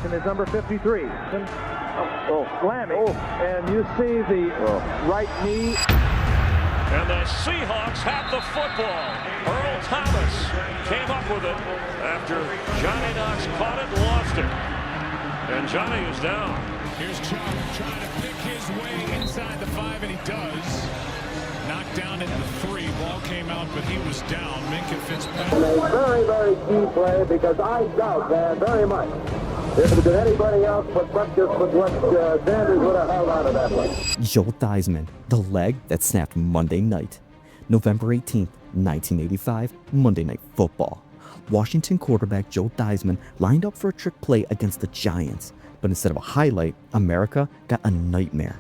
Jackson is number 53. Slamming. And you see the right knee. And the Seahawks have the football. Earl Thomas came up with it after Johnny Knox caught it and lost it. And Johnny is down. Here's Chubb trying to pick his way inside the 5, and he does. Knocked down into the 3. Ball came out, but he was down. Minkah Fitzpatrick. A very, very key play because I doubt that very much. If anybody else but just with what Sanders would have held out of that one. Joe Theismann, the leg that snapped Monday night. November 18th, 1985, Monday Night Football. Washington quarterback Joe Theismann lined up for a trick play against the Giants, but instead of a highlight, America got a nightmare.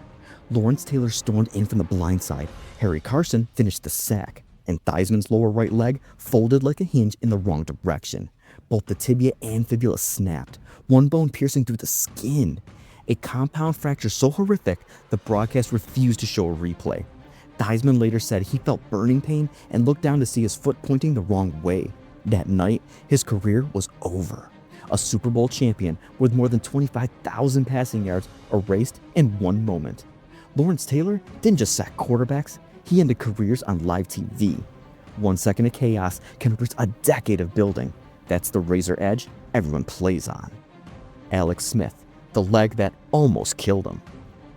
Lawrence Taylor stormed in from the blind side. Harry Carson finished the sack, and Theismann's lower right leg folded like a hinge in the wrong direction. Both the tibia and fibula snapped, one bone piercing through the skin. A compound fracture so horrific, the broadcast refused to show a replay. Theismann later said he felt burning pain and looked down to see his foot pointing the wrong way. That night, his career was over. A Super Bowl champion with more than 25,000 passing yards erased in one moment. Lawrence Taylor didn't just sack quarterbacks, he ended careers on live TV. 1 second of chaos can reverse a decade of building. That's the razor edge everyone plays on. Alex Smith, the leg that almost killed him.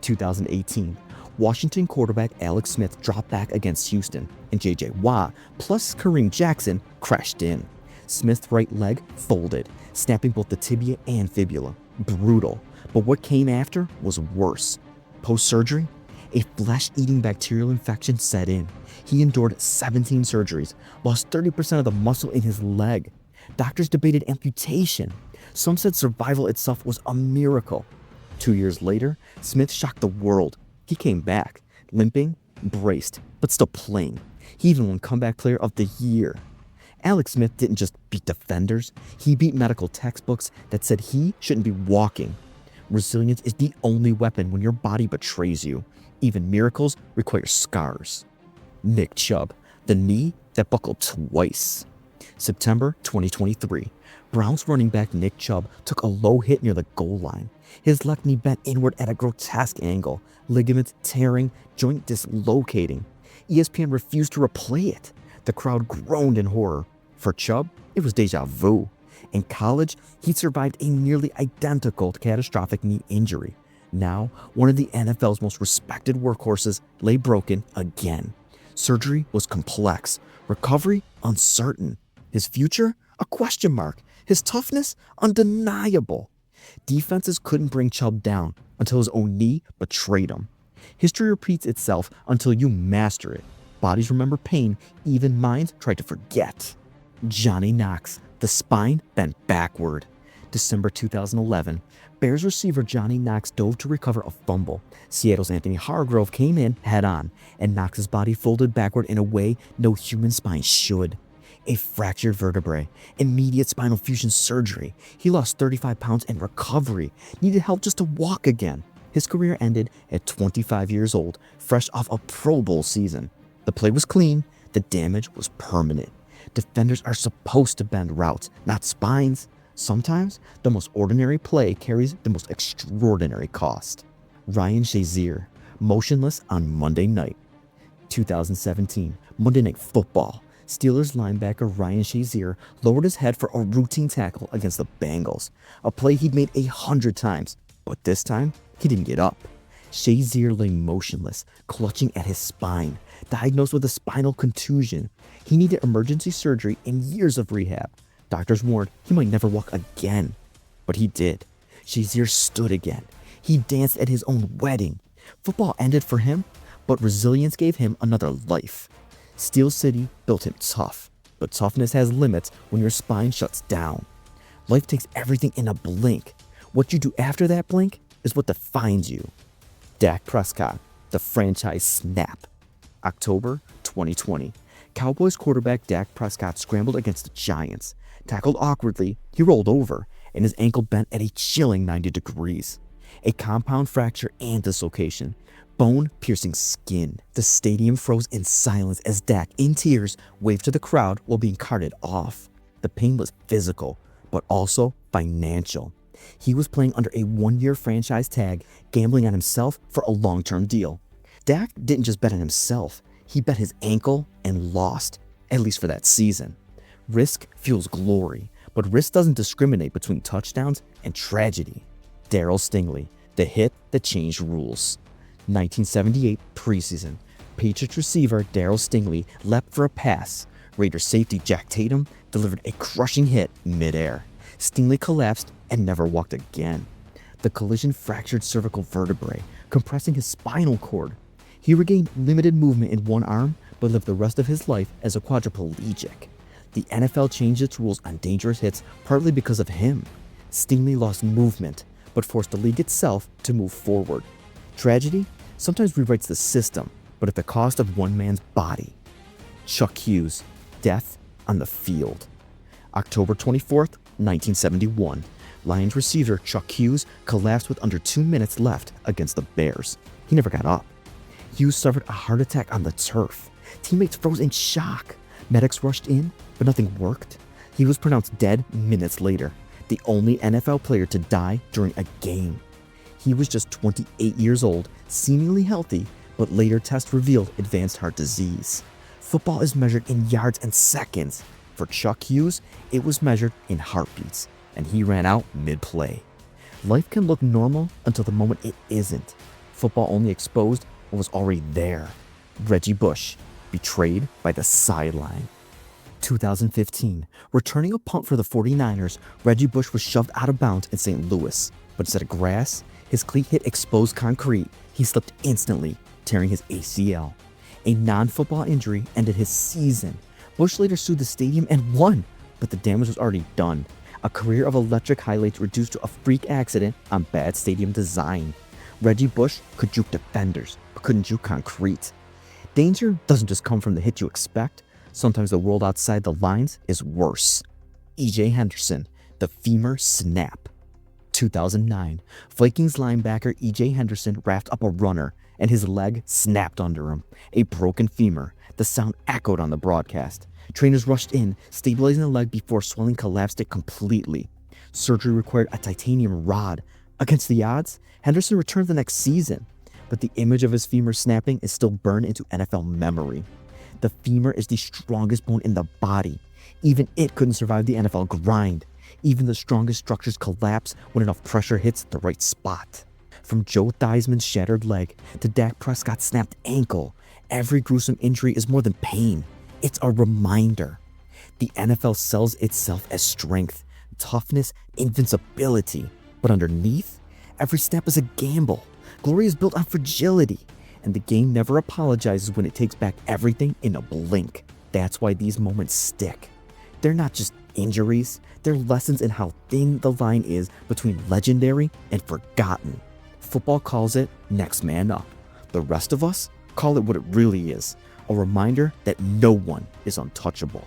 2018, Washington quarterback Alex Smith dropped back against Houston, and J.J. Watt plus Kareem Jackson crashed in. Smith's right leg folded, snapping both the tibia and fibula. Brutal, but what came after was worse. Post-surgery, a flesh-eating bacterial infection set in. He endured 17 surgeries, lost 30% of the muscle in his leg. Doctors debated amputation. Some said survival itself was a miracle. 2 years later, Smith shocked the world. He came back, limping, braced, but still playing. He even won Comeback Player of the Year. Alex Smith didn't just beat defenders, he beat medical textbooks that said he shouldn't be walking. Resilience is the only weapon when your body betrays you. Even miracles require scars. Nick Chubb, the knee that buckled twice. September 2023, Browns running back Nick Chubb took a low hit near the goal line. His left knee bent inward at a grotesque angle, ligaments tearing, joint dislocating. ESPN refused to replay it. The crowd groaned in horror. For Chubb, it was deja vu. In college, he survived a nearly identical catastrophic knee injury. Now, one of the NFL's most respected workhorses lay broken again. Surgery was complex, recovery uncertain. His future? A question mark. His toughness? Undeniable. Defenses couldn't bring Chubb down until his own knee betrayed him. History repeats itself until you master it. Bodies remember pain, even minds try to forget. Johnny Knox, the spine bent backward. December 2011, Bears receiver Johnny Knox dove to recover a fumble. Seattle's Anthony Hargrove came in head-on, and Knox's body folded backward in a way no human spine should. A fractured vertebrae, immediate spinal fusion surgery. He lost 35 pounds in recovery, needed help just to walk again. His career ended at 25 years old, fresh off a Pro Bowl season. The play was clean, the damage was permanent. Defenders are supposed to bend routes, not spines. Sometimes, the most ordinary play carries the most extraordinary cost. Ryan Shazier, motionless on Monday night. 2017, Monday Night Football. Steelers linebacker Ryan Shazier lowered his head for a routine tackle against the Bengals, a play he'd made 100 times, but this time, he didn't get up. Shazier lay motionless, clutching at his spine, diagnosed with a spinal contusion. He needed emergency surgery and years of rehab. Doctors warned he might never walk again, but he did. Shazier stood again. He danced at his own wedding. Football ended for him, but resilience gave him another life. Steel City built him tough, but toughness has limits when your spine shuts down. Life takes everything in a blink. What you do after that blink is what defines you. Dak Prescott, the franchise snap. October 2020. Cowboys quarterback Dak Prescott scrambled against the Giants. Tackled awkwardly, he rolled over, and his ankle bent at a chilling 90 degrees. A compound fracture and dislocation. Bone-piercing skin. The stadium froze in silence as Dak, in tears, waved to the crowd while being carted off. The pain was physical, but also financial. He was playing under a one-year franchise tag, gambling on himself for a long-term deal. Dak didn't just bet on himself, he bet his ankle and lost, at least for that season. Risk fuels glory, but risk doesn't discriminate between touchdowns and tragedy. Darryl Stingley, the hit that changed rules. 1978 preseason. Patriots receiver Darryl Stingley leapt for a pass. Raiders safety Jack Tatum delivered a crushing hit midair. Stingley collapsed and never walked again. The collision fractured cervical vertebrae, compressing his spinal cord. He regained limited movement in one arm, but lived the rest of his life as a quadriplegic. The NFL changed its rules on dangerous hits partly because of him. Stingley lost movement, but forced the league itself to move forward. Tragedy sometimes rewrites the system, but at the cost of one man's body. Chuck Hughes, death on the field. October 24th, 1971. Lions receiver Chuck Hughes collapsed with under 2 minutes left against the Bears. He never got up. Hughes suffered a heart attack on the turf. Teammates froze in shock. Medics rushed in, but nothing worked. He was pronounced dead minutes later, the only NFL player to die during a game. He was just 28 years old, seemingly healthy, but later tests revealed advanced heart disease. Football is measured in yards and seconds. For Chuck Hughes, it was measured in heartbeats, and he ran out mid-play. Life can look normal until the moment it isn't. Football only exposed what was already there. Reggie Bush, betrayed by the sideline. 2015, returning a punt for the 49ers, Reggie Bush was shoved out of bounds in St. Louis, but instead of grass, his cleat hit exposed concrete. He slipped instantly, tearing his ACL. A non-football injury ended his season. Bush later sued the stadium and won, but the damage was already done. A career of electric highlights reduced to a freak accident on bad stadium design. Reggie Bush could juke defenders, but couldn't juke concrete. Danger doesn't just come from the hit you expect. Sometimes the world outside the lines is worse. E.J. Henderson, the femur snap. 2009, Vikings linebacker E.J. Henderson wrapped up a runner and his leg snapped under him. A broken femur. The sound echoed on the broadcast. Trainers rushed in, stabilizing the leg before swelling collapsed it completely. Surgery required a titanium rod. Against the odds, Henderson returned the next season, but the image of his femur snapping is still burned into NFL memory. The femur is the strongest bone in the body. Even it couldn't survive the NFL grind. Even the strongest structures collapse when enough pressure hits the right spot. From Joe Theismann's shattered leg to Dak Prescott's snapped ankle, every gruesome injury is more than pain. It's a reminder. The NFL sells itself as strength, toughness, invincibility. But underneath, every snap is a gamble. Glory is built on fragility. And the game never apologizes when it takes back everything in a blink. That's why these moments stick. They're not just injuries, they're lessons in how thin the line is between legendary and forgotten. Football calls it next man up. The rest of us call it what it really is, a reminder that no one is untouchable.